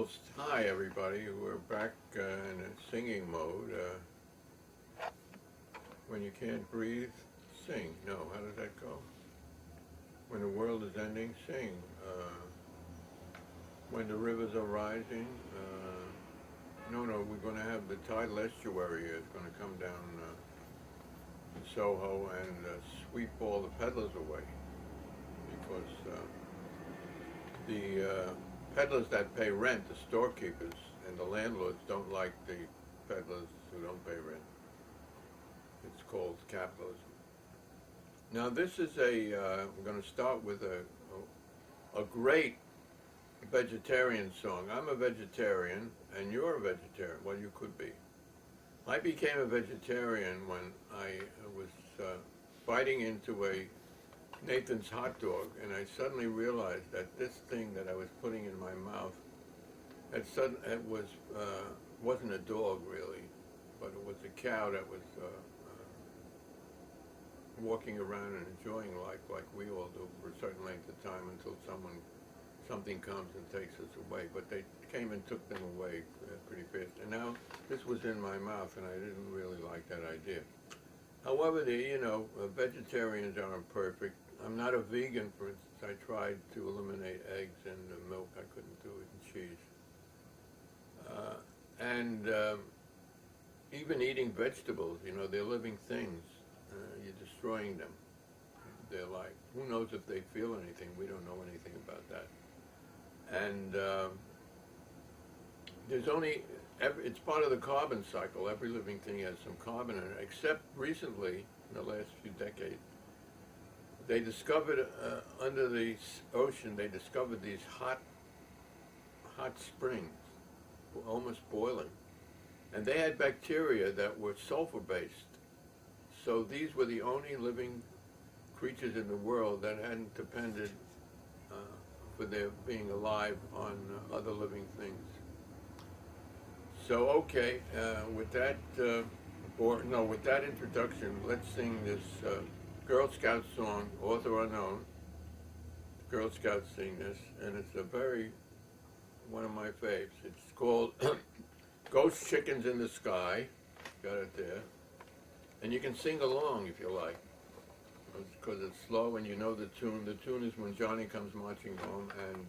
Well, hi everybody. We're back in a singing mode. When you can't breathe, sing. No, how does that go? When the world is ending, sing. When the rivers are rising, no, we're going to have the tidal estuary is going to come down in Soho and sweep all the peddlers away, because the peddlers that pay rent, the storekeepers and the landlords, don't like the peddlers who don't pay rent. It's called capitalism. Now this is we're going to start with a great vegetarian song. I'm a vegetarian and you're a vegetarian. Well, you could be. I became a vegetarian when I was biting into a Nathan's hot dog, and I suddenly realized that this thing that I was putting in my mouth, wasn't a dog really, but it was a cow that was walking around and enjoying life like we all do for a certain length of time until something comes and takes us away. But they came and took them away pretty fast. And now this was in my mouth, and I didn't really like that idea. However, vegetarians aren't perfect. I'm not a vegan, for instance. I tried to eliminate eggs and milk. I couldn't do it, and cheese. Even eating vegetables, they're living things. You're destroying them. They're like, who knows if they feel anything? We don't know anything about that. And it's part of the carbon cycle. Every living thing has some carbon in it, except recently, in the last few decades, they discovered under the ocean, they discovered these hot springs, almost boiling. And they had bacteria that were sulfur-based. So these were the only living creatures in the world that hadn't depended for their being alive on other living things. So okay, with that introduction, let's sing this Girl Scout song, author unknown. Girl Scouts sing this, and it's one of my faves. It's called Ghost Chickens in the Sky. Got it there. And you can sing along if you like, because it's slow and you know the tune. The tune is When Johnny Comes Marching Home, and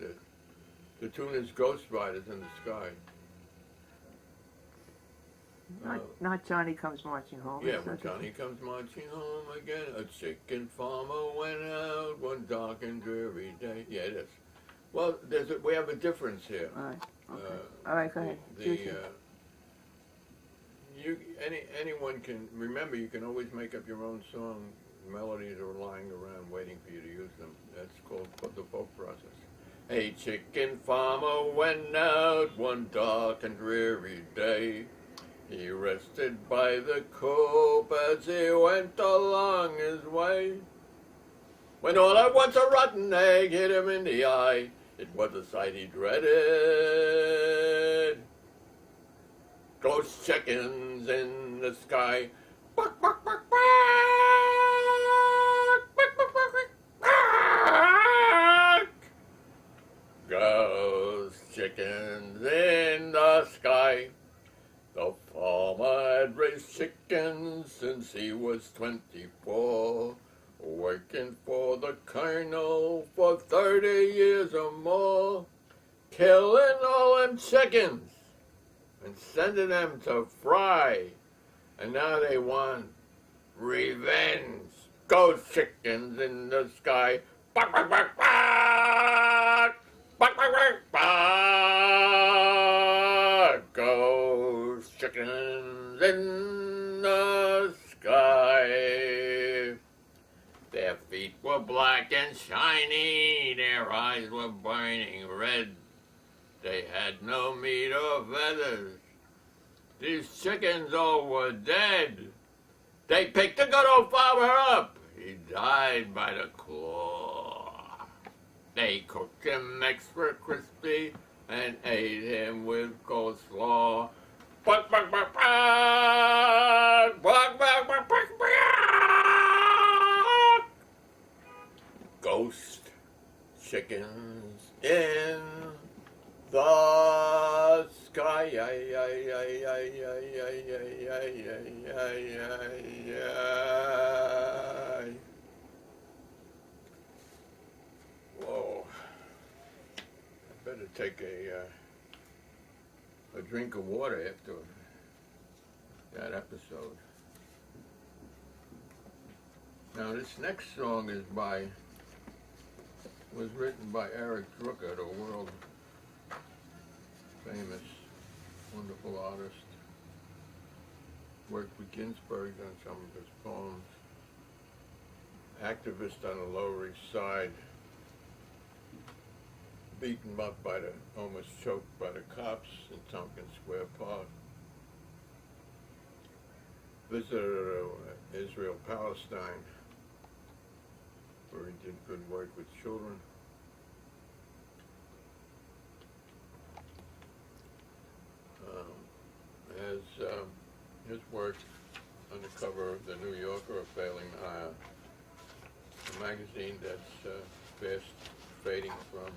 the tune is Ghost Riders in the Sky. Not Johnny Comes Marching Home. Yeah, when Johnny comes marching home again, a chicken farmer went out one dark and dreary day. Yeah, it is. Well, we have a difference here. All right. Okay. All right, go ahead. Anyone can, remember, you can always make up your own song. Melodies are lying around waiting for you to use them. That's called the folk process. A chicken farmer went out one dark and dreary day. He rested by the coop as he went along his way. When all at once a rotten egg hit him in the eye, it was a sight he dreaded. Ghost chickens in the sky. Bark, bark, bark, bark. Bark, bark, bark, bark. Ghost chickens in the sky. The farmer had raised chickens since he was 24, working for the colonel for 30 years or more, killing all them chickens and sending them to fry. And now they want revenge. Ghost chickens in the sky. Bark, bark, bark, bark. Bark, bark, bark, bark. Ghost chickens in the sky. Their feet were black and shiny. Their eyes were burning red. They had no meat or feathers. These chickens all were dead. They picked the good old farmer up. He died by the claw. They cooked him extra crispy and ate him with coleslaw. Bark, bark, bark, bark. Bark, bark, bark, bark, bark. Ghost chickens in the sky. Ay, ay, ay, ay, ay, ay, ay, ay, ay, ay, ay. Whoa. I better take a drink of water after that episode. Now this next song was written by Eric Drooker, the world famous, wonderful artist. Worked with Ginsberg on some of his poems. Activist on the Lower East Side. Beaten up almost choked by the cops in Tompkins Square Park. Visited Israel, Palestine, where he did good work with children. Has his work on the cover of the New Yorker, a magazine that's fast fading from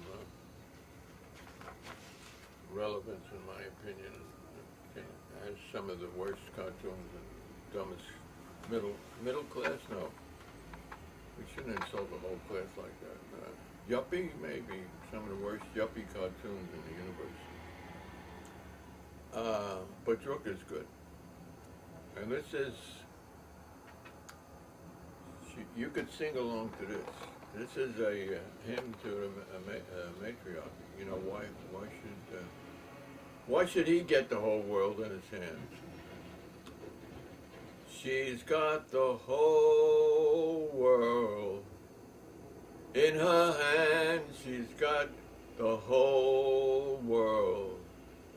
relevance, in my opinion. Has some of the worst cartoons and dumbest middle class. No, we shouldn't insult the whole class like that. Yuppie, maybe some of the worst yuppie cartoons in the universe. But Drooker's good, and this is. You could sing along to this. This is a hymn to a matriarch. You know, why should he get the whole world in his hands? She's got the whole world in her hands. She's got the whole world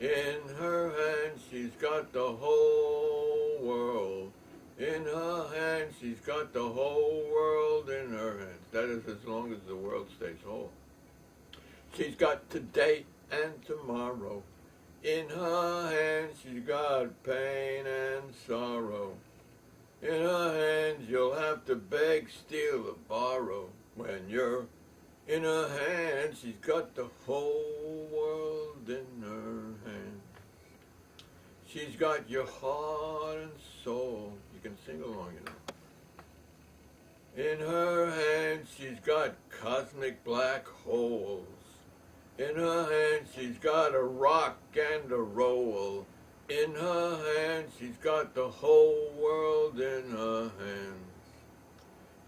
in her hands. She's got the whole world in her hands. She's got the whole world in her hands. That is as long as the world stays whole. She's got today and tomorrow in her hands. She's got pain and sorrow in her hands. You'll have to beg, steal, or borrow when you're in her hands. She's got the whole world in her hands. She's got your heart and soul. You can sing along, you know. In her hands, she's got cosmic black holes. In her hands, she's got a rock and a roll. In her hands, she's got the whole world in her hands.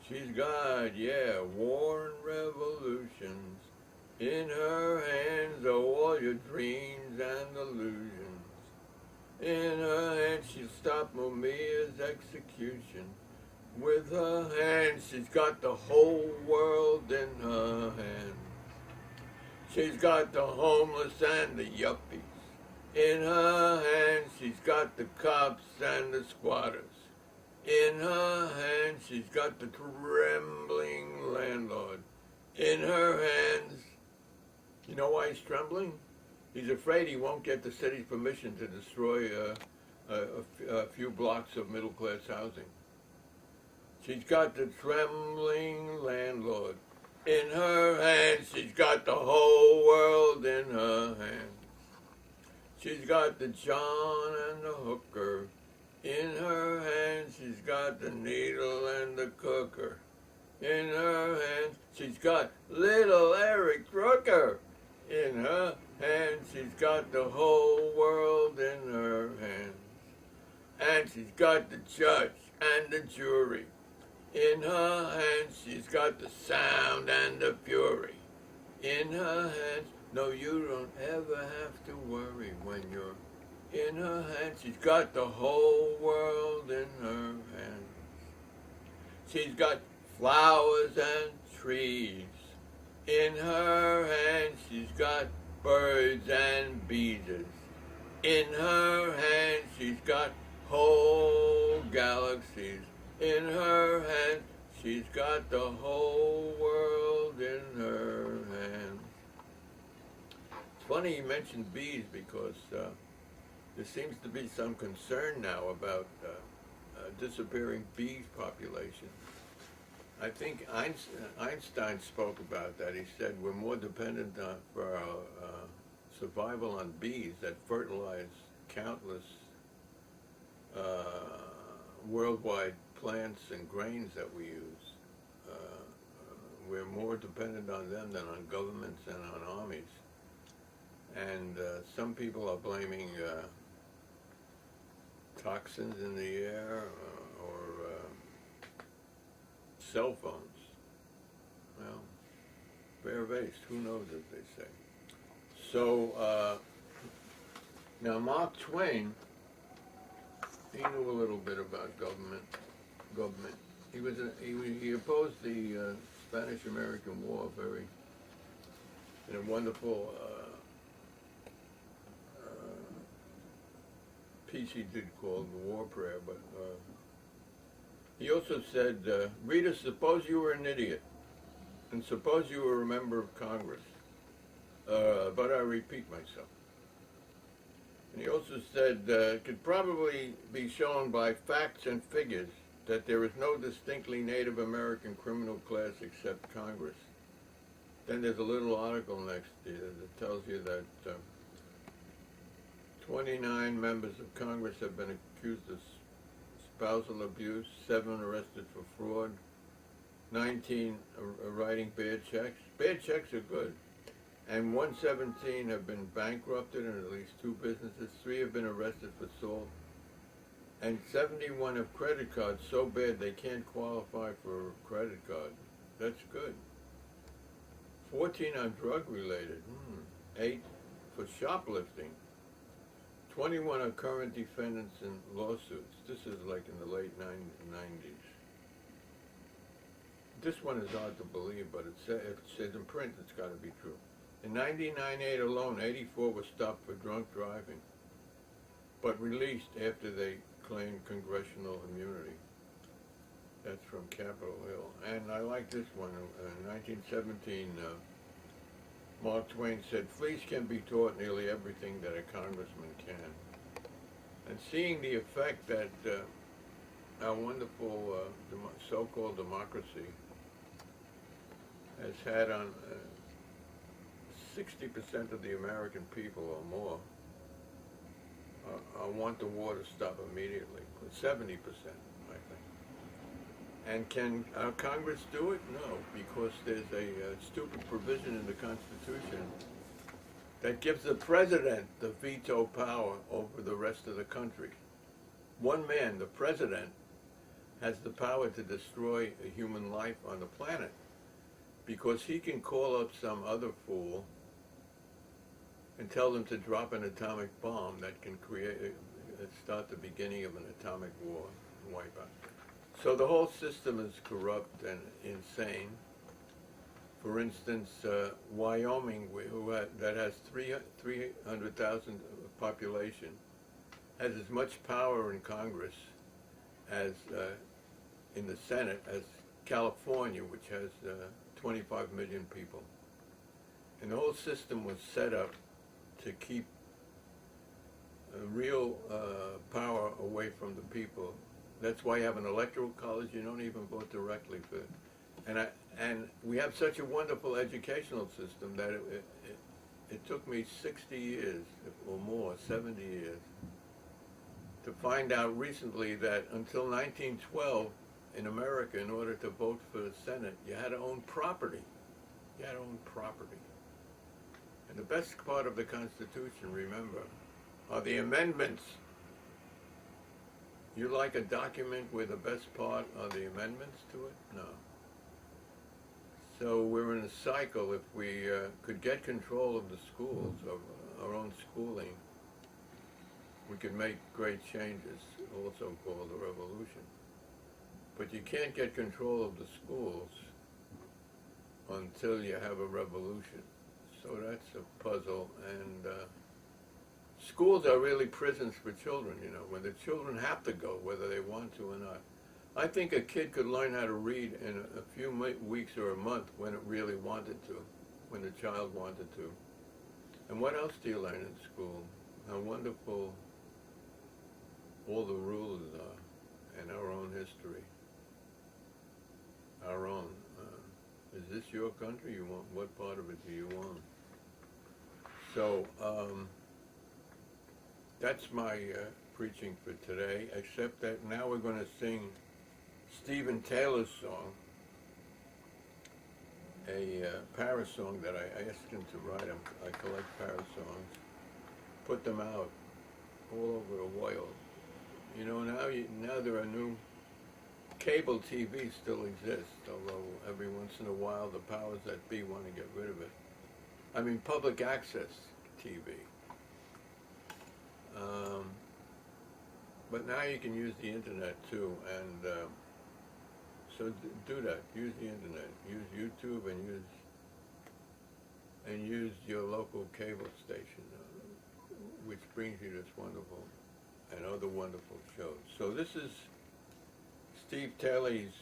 She's got, war and revolutions. In her hands are all your dreams and illusions. In her hands, she'll stop Mumia's execution. With her hands, she's got the whole world in her hands. She's got the homeless and the yuppies. In her hands, she's got the cops and the squatters. In her hands, she's got the trembling landlord. In her hands, you know why he's trembling? He's afraid he won't get the city's permission to destroy a few blocks of middle-class housing. She's got the trembling landlord. In her hands, she's got the whole world in her hands. She's got the John and the hooker. In her hands, she's got the needle and the cooker. In her hands, she's got little Eric Drooker. In her hands, she's got the whole world in her hands. And she's got the judge and the jury. In her hands, she's got the sound and the fury. In her hands, no, you don't ever have to worry when you're in her hands. She's got the whole world in her hands. She's got flowers and trees. In her hands, she's got birds and bees. In her hands, she's got whole galaxies. In her hands, she's got the whole world in her hands. It's funny you mentioned bees because there seems to be some concern now about disappearing bee population. I think Einstein spoke about that. He said we're more dependent for our survival on bees that fertilize countless worldwide plants and grains that we use. We're more dependent on them than on governments and on armies. And some people are blaming toxins in the air or cell phones. Well, bare-faced, who knows, as they say. So, now Mark Twain, he knew a little bit about government. He opposed the Spanish-American War in a wonderful piece he did called The War Prayer, but he also said, readers, suppose you were an idiot, and suppose you were a member of Congress, but I repeat myself. And he also said, it could probably be shown by facts and figures that there is no distinctly Native American criminal class except Congress. Then there's a little article next to you that tells you that 29 members of Congress have been accused of spousal abuse, 7 arrested for fraud, 19 writing bad checks. Bad checks are good. And 117 have been bankrupted, and at least 2 businesses. 3 have been arrested for assault. And 71 have credit cards so bad they can't qualify for a credit card. That's good. 14 are drug-related. 8 for shoplifting. 21 are current defendants in lawsuits. This is like in the late 90s. This one is hard to believe, but if it says in print, it's got to be true. In 1998 alone, 84 were stopped for drunk driving, but released after they claimed congressional immunity. That's from Capitol Hill. And I like this one. In 1917, Mark Twain said, fleas can be taught nearly everything that a congressman can. And seeing the effect that our wonderful so-called democracy has had on 60% of the American people or more, I want the war to stop immediately. 70%, I think. And can our Congress do it? No, because there's a stupid provision in the Constitution that gives the president the veto power over the rest of the country. One man, the president, has the power to destroy a human life on the planet because he can call up some other fool and tell them to drop an atomic bomb that can start the beginning of an atomic war and wipe out. So the whole system is corrupt and insane. For instance, Wyoming, that has 300,000 population, has as much power in Congress as in the Senate as California, which has 25 million people. And the whole system was set up to keep real power away from the people. That's why you have an electoral college. You don't even vote directly for it. And we have such a wonderful educational system that it took me 60 years or more, 70 years, to find out recently that until 1912 in America, in order to vote for the Senate, you had to own property. You had to own property. And the best part of the Constitution, remember, are the amendments. You like a document where the best part are the amendments to it? No. So we're in a cycle. If we could get control of the schools, of our own schooling, we could make great changes, also called a revolution. But you can't get control of the schools until you have a revolution. So that's a puzzle, and schools are really prisons for children, you know, when the children have to go, whether they want to or not. I think a kid could learn how to read in a few weeks or a month when it really wanted to, when the child wanted to. And what else do you learn in school? How wonderful all the rules are, and our own history. Our own. Is this your country? You want? What part of it do you want? So that's my preaching for today, except that now we're going to sing Stephen Taylor's song, a parasong that I asked him to write. I collect parasongs, put them out all over the world. You know, now there are new cable TV still exists, although every once in a while the powers that be want to get rid of it. I mean, public access TV. But now you can use the internet too, and so do that. Use the internet. Use YouTube and use your local cable station, which brings you this wonderful and other wonderful shows. So this is Steve Taylor's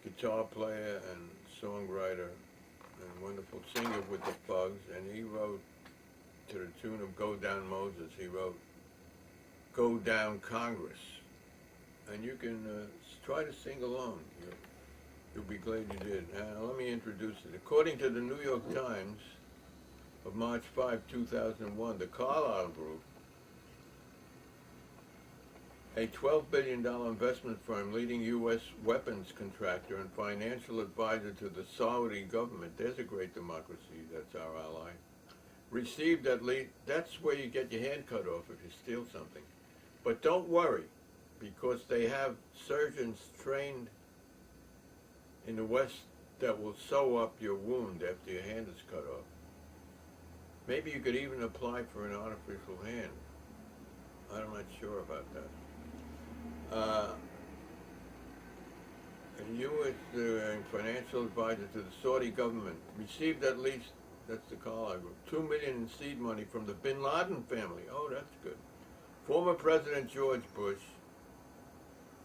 guitar player and songwriter and wonderful singer with the Bugs, and he wrote to the tune of Go Down Moses, he wrote Go Down Congress. And you can try to sing along. You'll be glad you did. Let me introduce it. According to the New York Times of March 5, 2001, the Carlyle Group, a $12 billion investment firm, leading U.S. weapons contractor and financial advisor to the Saudi government, there's a great democracy, that's our ally, received at least, that's where you get your hand cut off if you steal something. But don't worry, because they have surgeons trained in the West that will sew up your wound after your hand is cut off. Maybe you could even apply for an artificial hand. I'm not sure about that. And U.S. Financial advisor to the Saudi government received at least, that's the Carlyle Group, $2 million in seed money from the Bin Laden family. Oh, that's good. Former President George Bush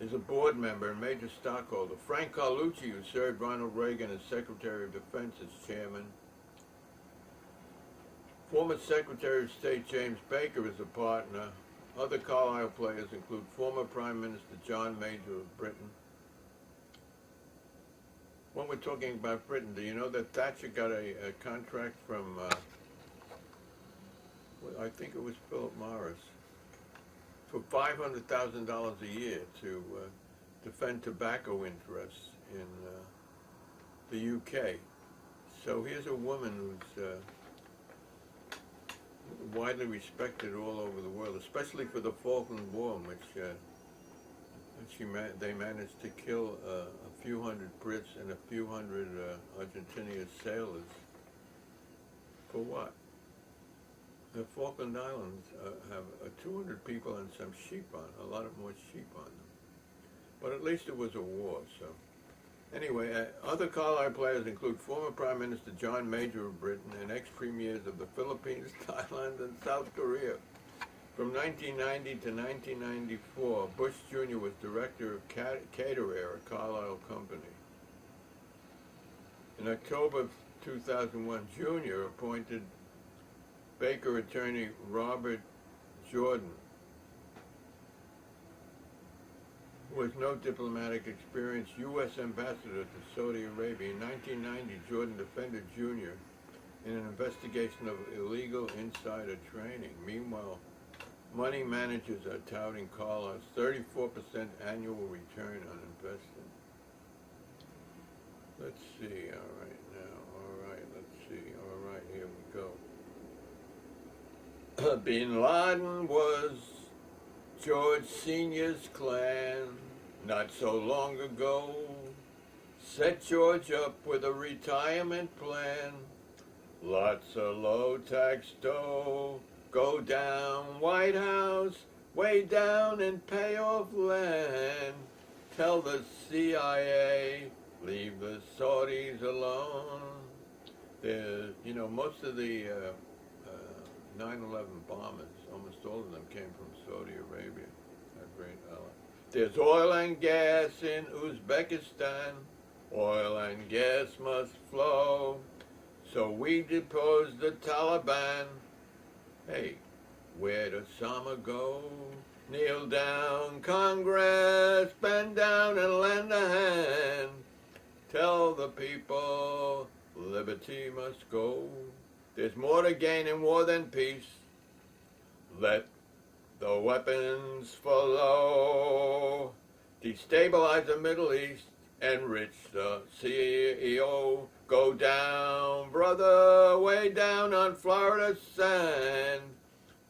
is a board member and major stockholder. Frank Carlucci, who served Ronald Reagan as Secretary of Defense, as chairman. Former Secretary of State James Baker is a partner. Other Carlyle players include former Prime Minister John Major of Britain. When we're talking about Britain, do you know that Thatcher got a contract from, I think it was Philip Morris, for $500,000 a year to defend tobacco interests in the UK. So here's a woman who's widely respected all over the world, especially for the Falkland War, in which they managed to kill a few hundred Brits and a few hundred Argentinian sailors. For what? The Falkland Islands have 200 people and some sheep on, a lot more sheep on them. But at least it was a war, so. Anyway, other Carlyle players include former Prime Minister John Major of Britain and ex-premiers of the Philippines, Thailand, and South Korea. From 1990 to 1994, Bush Jr. was director of Caterair, a Carlyle company. In October of 2001, Jr. appointed Baker attorney Robert Jordan, who has no diplomatic experience, U.S. ambassador to Saudi Arabia. In 1990, Jordan defended Jr. in an investigation of illegal insider trading. Meanwhile, money managers are touting Carlyle's 34% annual return on investment. Let's see, let's see, here we go. Bin Laden was George Sr.'s clan, not so long ago. Set George up with a retirement plan. Lots of low-tax dough. Go down White House, way down and pay off land. Tell the CIA, leave the Saudis alone. Most of the 9/11 bombers, almost all of them came from Saudi Arabia. A great ally. There's oil and gas in Uzbekistan. Oil and gas must flow. So we depose the Taliban. Hey, where does Osama go? Kneel down, Congress, bend down and lend a hand. Tell the people liberty must go. There's more to gain in war than peace. Let the weapons flow. Destabilize the Middle East, enrich the CEO. Go down, brother, way down on Florida sand.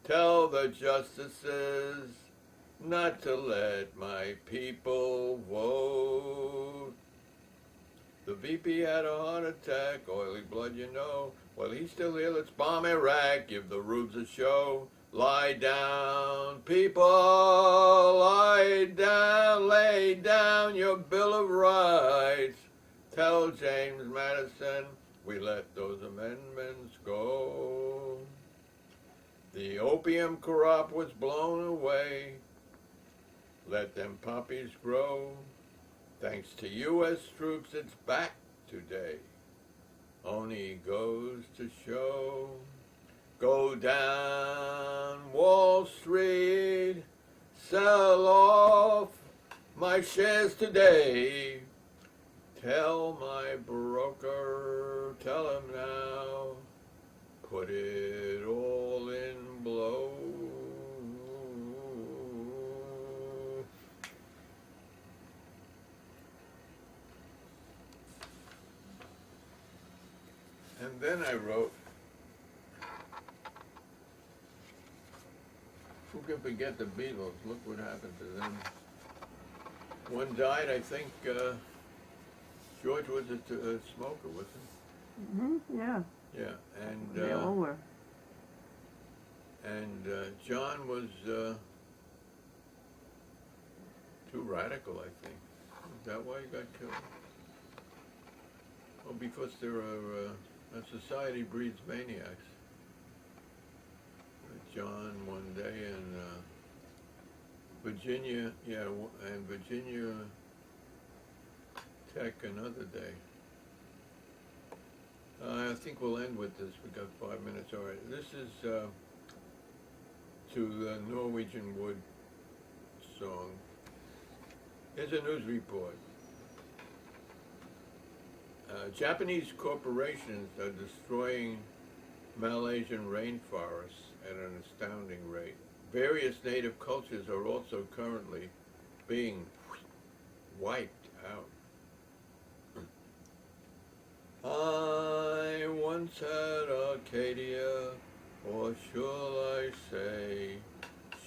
Tell the justices not to let my people vote. The VP had a heart attack, oily blood, you know. Well, he's still here, let's bomb Iraq, give the rubes a show. Lie down, people, lie down, lay down your Bill of Rights. Tell James Madison we let those amendments go. The opium crop was blown away. Let them poppies grow. Thanks to U.S. troops, it's back today. Only goes to show. Go down Wall Street, sell off my shares today. Tell my broker, tell him now, put it all in blow. And then I wrote, who can forget the Beatles? Look what happened to them. One died, I think, George was a smoker, wasn't Mm-hmm. Yeah. he? Yeah, and They all were. and John was too radical, I think. Is that why he got killed? Well, because there are a society breeds maniacs. John one day and Virginia, yeah, and Virginia Tech another day. I think we'll end with this. We got 5 minutes. All right. This is to the Norwegian Wood song. Here's a news report. Japanese corporations are destroying Malaysian rainforests at an astounding rate. Various native cultures are also currently being wiped out. I once had Arcadia, or shall I say,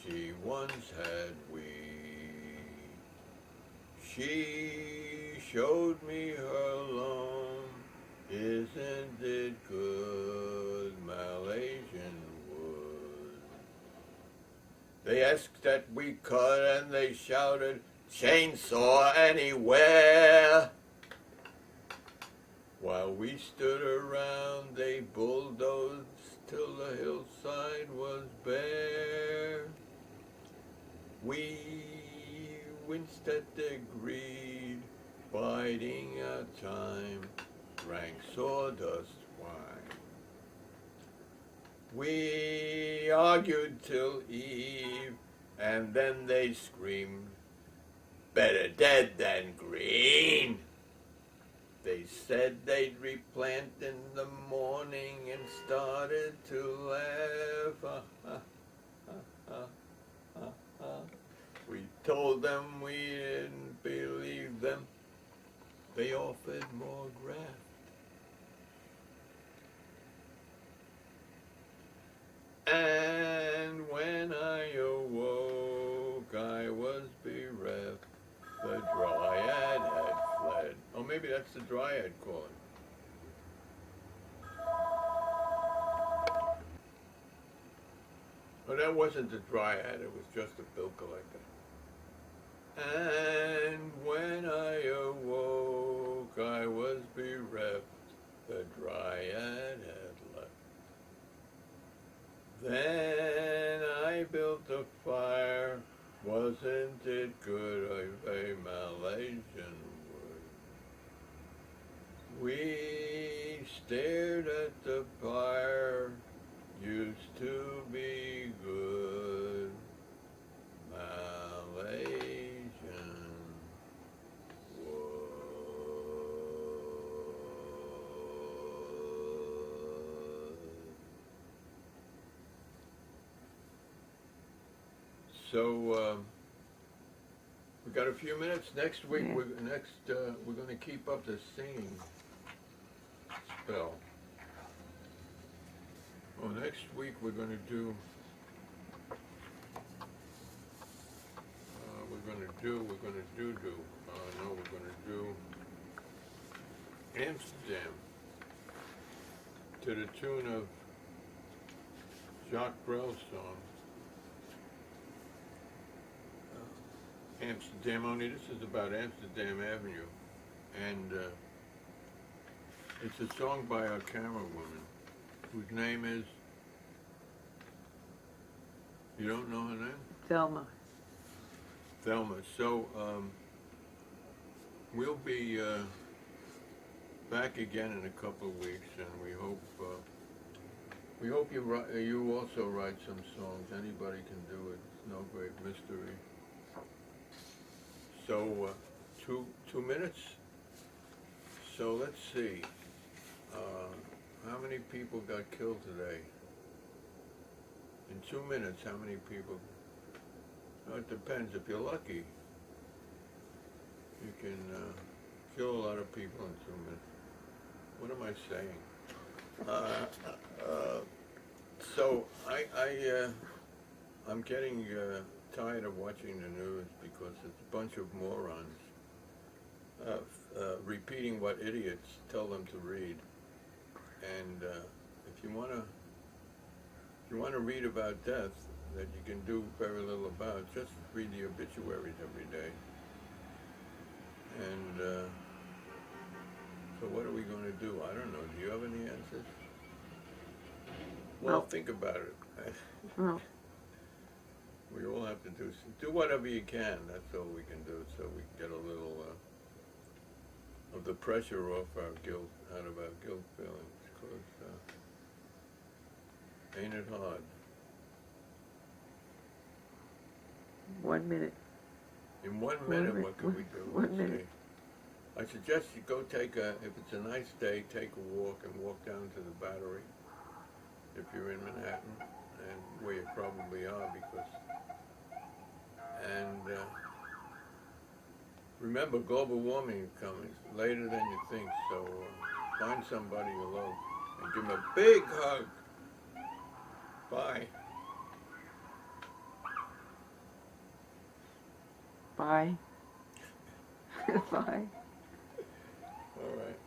she once had we. She showed me her lawn, isn't it good, Malaysian Wood? They asked that we cut and they shouted, chainsaw anywhere. While we stood around, they bulldozed till the hillside was bare. We winced at their greed, biding our time, drank sawdust wine. We argued till eve, and then they screamed, better dead than green. They said they'd replant in the morning and started to laugh. We told them we didn't believe them. They offered more graft. And when I awoke, I was bereft. The dryad had fled. Oh, maybe that's the dryad calling. Oh, that wasn't the dryad, it was just a bill collector. And when I awoke, I was bereft. The dryad had left. Then I built a fire. Wasn't it good of a Malaysian wood? We stared at the fire, used to be good, Malaysian. So we got a few minutes. Next week, Yeah. we're going to keep up the singing spell. Oh, next week we're going to do. We're going to do. No, we're going to do Amsterdam to the tune of Jacques Brel's song. Amsterdam, only this is about Amsterdam Avenue, and it's a song by a camera woman whose name is, you don't know her name? Thelma. Thelma. So we'll be back again in a couple of weeks, and we hope you also write some songs. Anybody can do it. It's no great mystery. So 2 minutes. So let's see. How many people got killed today? In 2 minutes, how many people? Well, it depends. If you're lucky, you can kill a lot of people in 2 minutes. What am I saying? So I'm getting tired of watching the news because it's a bunch of morons repeating what idiots tell them to read. And if you want to read about death that you can do very little about, just read the obituaries every day. And so what are we going to do? I don't know. Do you have any answers? Well, think about it. Well, We all have to do whatever you can. That's all we can do, so we can get a little of the pressure off our guilt, out of our guilt feelings. Because ain't it hard? 1 minute. In 1 minute, what can we do? 1 minute. I suggest you go if it's a nice day, take a walk and walk down to the Battery. If you're in Manhattan, and where you probably are, and remember, global warming is coming later than you think, so find somebody you love and give them a big hug. Bye. Bye. Bye. All right.